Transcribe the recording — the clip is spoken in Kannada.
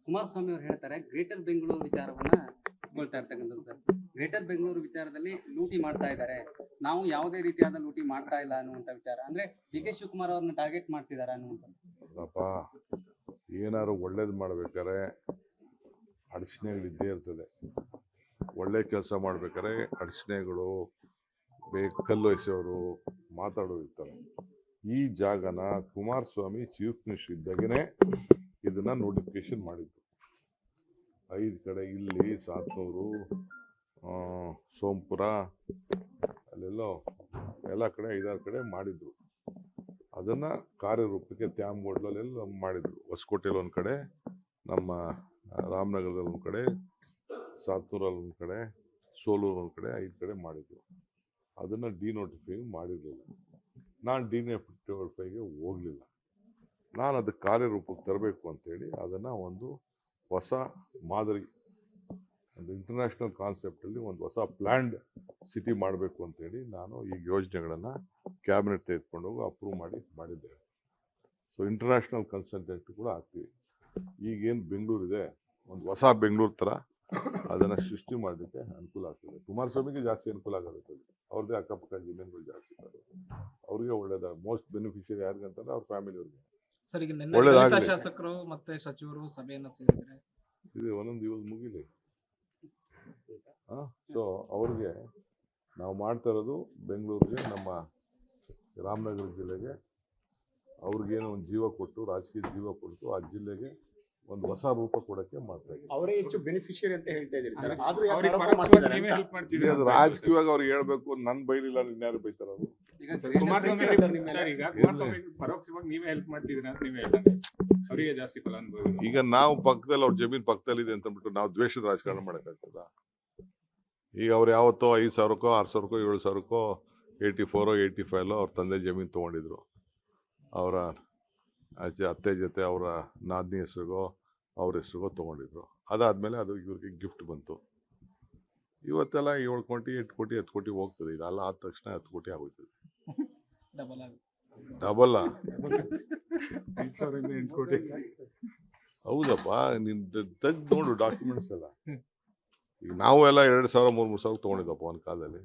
ಕುಮಾರಸ್ವಾಮಿ ಅವರು ಹೇಳ್ತಾರೆ ಗ್ರೇಟರ್ ಬೆಂಗಳೂರು ವಿಚಾರವನ್ನ ಹೇಳ್ತಾ ಇರ್ತಕ್ಕಂಥದ್ದು ಸರ್. ಗ್ರೇಟರ್ ಬೆಂಗಳೂರು ವಿಚಾರದಲ್ಲಿ ಲೂಟಿ ಮಾಡ್ತಾ ಇದ್ದಾರೆ, ನಾವು ಯಾವುದೇ ರೀತಿಯಾದ ಲೂಟಿ ಮಾಡ್ತಾ ಇಲ್ಲ ಅನ್ನುವಂಥ ವಿಚಾರ. ಅಂದ್ರೆ ಡಿ ಕೆ ಶಿವಕುಮಾರ್ ಅವ್ರನ್ನ ಟಾರ್ಗೆಟ್ ಮಾಡ್ತಿದ್ದಾರೆ ಅನ್ನುವಂಥದ್ದು. ಏನಾದ್ರು ಒಳ್ಳೇದು ಮಾಡ್ಬೇಕಾರೆ ಅಡಚಣೆಗಳಿದ್ದೇ ಇರ್ತದೆ. ಒಳ್ಳೆ ಕೆಲಸ ಮಾಡ್ಬೇಕಾದ್ರೆ ಅಡಚಣೆಗಳು ಕಲ್ಲು ಎಸೆಯೋರು ಮಾತಾಡೋರು ಇರ್ತಾರೆ. ಈ ಜಾಗನ ಕುಮಾರಸ್ವಾಮಿ ಚೀಫ್ ಮಿನಿಸ್ಟರ್ ಇದ್ದಾಗೇನೆ ಇದನ್ನ ನೋಟಿಫಿಕೇಶನ್ ಮಾಡಿದ್ರು. 5 ಕಡೆ ಇಲ್ಲಿ ಸಾತ್ನೂರು, ಸೋಂಪುರ, ಅಲ್ಲೆಲ್ಲೋ ಎಲ್ಲ ಕಡೆ 5-6 ಕಡೆ ಮಾಡಿದ್ರು. ಅದನ್ನ ಕಾರ್ಯರೂಪಕ್ಕೆ ತ್ಯಾಮಗೋಡ್ಲೆಲ್ಲ ಮಾಡಿದ್ರು. ಹೊಸಕೋಟೆಯಲ್ಲಿ ಒಂದು ಕಡೆ, ನಮ್ಮ ರಾಮನಗರದಲ್ಲಿ ಒಂದು ಕಡೆ, ಸಾತ್ನೂರಲ್ಲಿ ಒಂದು ಕಡೆ, ಸೋಲೂರು ಒಂದು ಕಡೆ, 5 ಕಡೆ ಮಾಡಿದ್ರು. ಅದನ್ನ ಡಿನೋಟಿಫೈ ಮಾಡಿರಲಿಲ್ಲ. ನಾನು ಡಿನೋಟಿಫೈಗೆ ಹೋಗಲಿಲ್ಲ. ನಾನು ಅದಕ್ಕೆ ಕಾರ್ಯರೂಪಕ್ಕೆ ತರಬೇಕು ಅಂತೇಳಿ ಅದನ್ನು ಒಂದು ಹೊಸ ಮಾದರಿ, ಒಂದು ಇಂಟರ್ನ್ಯಾಷನಲ್ ಕಾನ್ಸೆಪ್ಟಲ್ಲಿ ಒಂದು ಹೊಸ ಪ್ಲ್ಯಾಂಡ್ ಸಿಟಿ ಮಾಡಬೇಕು ಅಂತೇಳಿ ನಾನು ಈ ಯೋಜನೆಗಳನ್ನು ಕ್ಯಾಬಿನೆಟ್ ತೆಗೆದುಕೊಂಡು ಹೋಗಿ ಅಪ್ರೂವ್ ಮಾಡಿದ್ದೇವೆ. ಸೊ ಇಂಟರ್ನ್ಯಾಷನಲ್ ಕನ್ಸಲ್ಟೆಂಟ್ ಕೂಡ ಆಗ್ತೀವಿ. ಈಗೇನು ಬೆಂಗಳೂರು ಇದೆ, ಒಂದು ಹೊಸ ಬೆಂಗಳೂರು ಥರ ಅದನ್ನು ಸೃಷ್ಟಿ ಮಾಡಲಿಕ್ಕೆ ಅನುಕೂಲ ಆಗ್ತದೆ. ಕುಮಾರಸ್ವಾಮಿಗೆ ಜಾಸ್ತಿ ಅನುಕೂಲ ಆಗುತ್ತೆ. ಅವ್ರದ್ದೇ ಅಕ್ಕಪಕ್ಕ ಜಮೀನುಗಳು ಜಾಸ್ತಿ ಇದ್ದಾರೆ. ಅವ್ರಿಗೆ ಒಳ್ಳೇದ. ಮೋಸ್ಟ್ ಬೆನಿಫಿಷಿಯರಿ ಯಾರಿಗಂತಂದ್ರೆ ಅವ್ರ ಫ್ಯಾಮಿಲಿಯವ್ರಿಗೆ ಸರ್. ಈಗ ನಿನ್ನೆ ಶಾಸಕರು ಮತ್ತೆ ಸಚಿವರು ಸಭೆಯನ್ನು ಸೇರಿದ್ರೆ ಇದು ಒಂದೊಂದು ದಿವಸ ಮುಗಿಲಿ. ಸೊ ಅವ್ರಿಗೆ ನಾವು ಮಾಡ್ತಾ ಇರೋದು ಬೆಂಗಳೂರಿಗೆ, ನಮ್ಮ ರಾಮನಗರ ಜಿಲ್ಲೆಗೆ ಅವ್ರಿಗೇನೋ ಒಂದು ಜೀವ ಕೊಟ್ಟು, ರಾಜಕೀಯ ಜೀವ ಕೊಟ್ಟು ಆ ಜಿಲ್ಲೆಗೆ ಒಂದು ಹೊಸ ರೂಪ ಕೊಡಕ್ಕೆ ಮಾಡ್ತಾ ಇದ್ದೀವಿ. ಅವರೇ ಹೆಚ್ಚು ಬೆನಿಫಿಷಿಯರಿ ಅಂತ ಹೇಳ್ತಾ ಇದ್ದೀರಿ ಸರ್. ಆದ್ರೂ ಅದು ರಾಜಕೀಯವಾಗಿ ಅವ್ರಿಗೆ ಹೇಳ್ಬೇಕು. ನನ್ ಬೈಲಿಲ್ಲ, ಇನ್ಯಾರು ಬೈತಾರ ಅವರು? ಈಗ ನಾವು ಪಕ್ಕದಲ್ಲಿ ಅವ್ರ ಜಮೀನ್ ಪಕ್ಕದಲ್ಲಿ ಇದೆ ಅಂತ ಅಂದ್ಬಿಟ್ಟು ನಾವು ದ್ವೇಷದ ರಾಜಕಾರಣ ಮಾಡಕ್ಕಾಗ್ತದ? ಈಗ ಅವ್ರು ಯಾವತ್ತೋ 5,000ಕ್ಕೋ 6,000ಕ್ಕೋ 7,000ಕ್ಕೋ 84 85 ಅವ್ರ ತಂದೆ ಜಮೀನು ತೊಗೊಂಡಿದ್ರು. ಅವರ ಅತ್ತೆ ಜೊತೆ ಅವರ ನಾದಿನಿ ಹೆಸರಿಗೋ ಅವ್ರ ಹೆಸರಿಗೋ ತೊಗೊಂಡಿದ್ರು. ಅದಾದ್ಮೇಲೆ ಅದು ಇವ್ರಿಗೆ ಗಿಫ್ಟ್ ಬಂತು. ಇವತ್ತೆಲ್ಲ 7 ಕೋಟಿ 8 ಕೋಟಿ 10 ಕೋಟಿ ಹೋಗ್ತದೆ. ಇದೆಲ್ಲ ಆದ ತಕ್ಷಣ 10 ಕೋಟಿ ಆಗೋಯ್ತದೆ. ಡಬಲ್ ಹೌದಪ್ಪ. ನೀನ್ ತೆಗ್ದು ನೋಡು ಡಾಕ್ಯುಮೆಂಟ್ಸ್ ಎಲ್ಲ. ಈಗ ನಾವು ಎಲ್ಲ 2,000 3,000 ತೊಗೊಂಡಿದ್ದಪ್ಪ ಒಂದು ಕಾಲದಲ್ಲಿ.